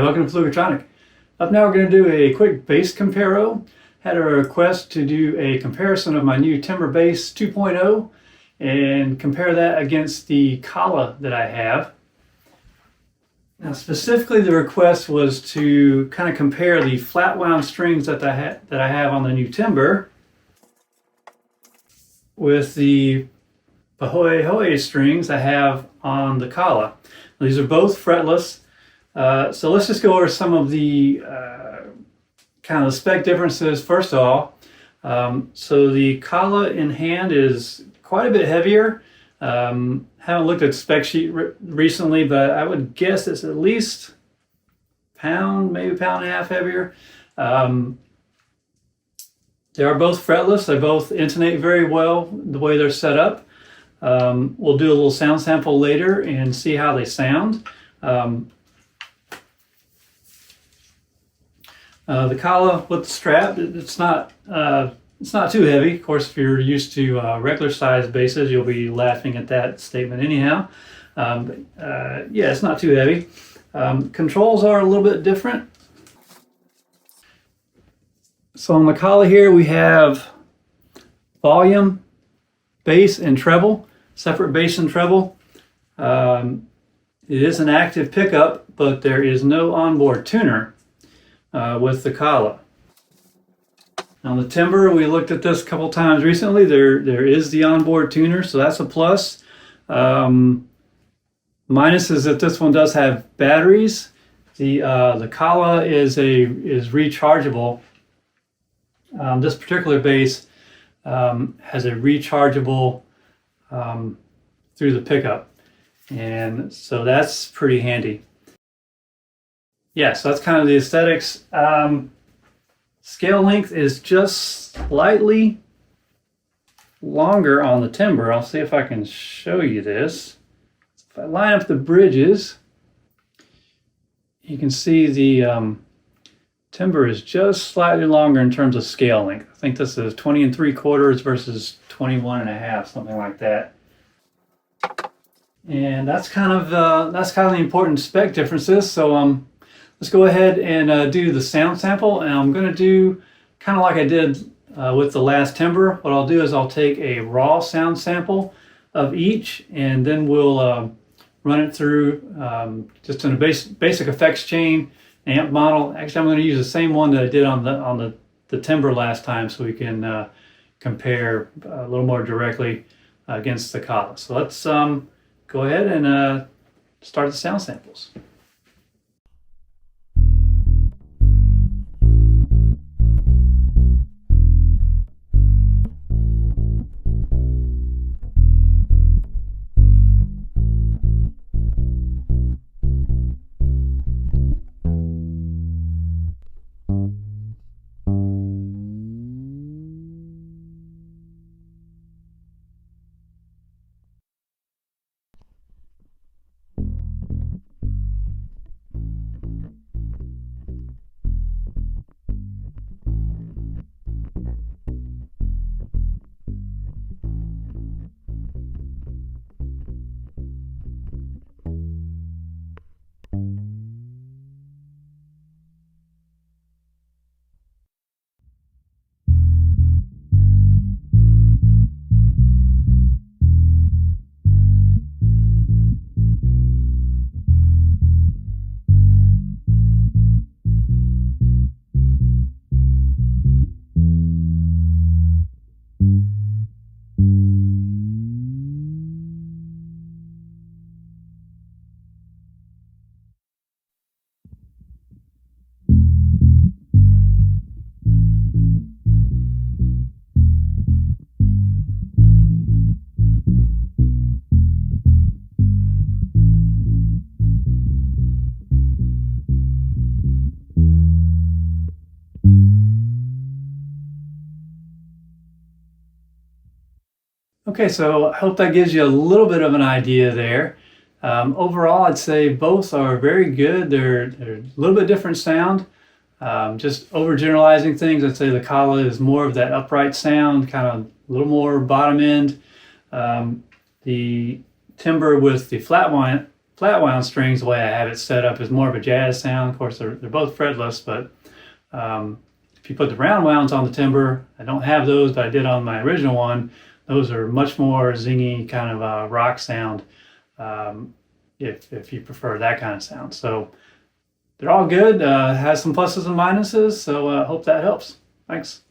welcome to Fluke. Up now we're going to do a quick bass comparo. Had a request to do a comparison of my new Timberbass 2.0 and compare that against the Kala that I have. Now specifically the request was to kind of compare the flat wound strings that I have on the new Timber with the Pahoehoe strings I have on the Kala. These are both fretless. So let's just go over some of the kind of spec differences first of all. So the Kala in hand is quite a bit heavier. Haven't looked at spec sheet recently, but I would guess it's at least pound, maybe a pound and a half heavier. They are both fretless. They both intonate very well the way they're set up. We'll do a little sound sample later and see how they sound. The Kala with the strap, it's not too heavy. Of course, if you're used to regular size basses, you'll be laughing at that statement anyhow. Yeah, it's not too heavy. Controls are a little bit different. So on the Kala here, we have volume, bass, and treble, separate bass and treble. It is an active pickup, but there is no onboard tuner with the Kala. On the Timber, we looked at this a couple times recently. There is the onboard tuner, so that's a plus. Minus is that this one does have batteries. The Kala is rechargeable. This particular bass has a rechargeable through the pickup, and so that's pretty handy. Yeah, so that's kind of the aesthetics. Scale length is just slightly longer on the Timber. I'll see if I can show you this. If I line up the bridges, you can see the Timber is just slightly longer in terms of scale length. I think this is 20 3/4 versus 21 1/2, something like that. And that's kind of the important spec differences. So let's go ahead and do the sound sample, and I'm going to do kind of like I did with the last Timber. What I'll do is I'll take a raw sound sample of each, and then we'll run it through just in a basic effects chain amp model. Actually, I'm going to use the same one that I did on the Timber last time, so we can compare a little more directly against the Kala. So let's go ahead and start the sound samples. Okay, so I hope that gives you a little bit of an idea there. Overall, I'd say both are very good. They're a little bit different sound. Just overgeneralizing things, I'd say the Kala is more of that upright sound, kind of a little more bottom end. The Timber with the flatwound strings, the way I have it set up, is more of a jazz sound. Of course, they're both fretless, but if you put the round wounds on the timber, I don't have those, but I did on my original one. Those are much more zingy kind of rock sound, if you prefer that kind of sound. So they're all good. Has some pluses and minuses, so hope that helps. Thanks.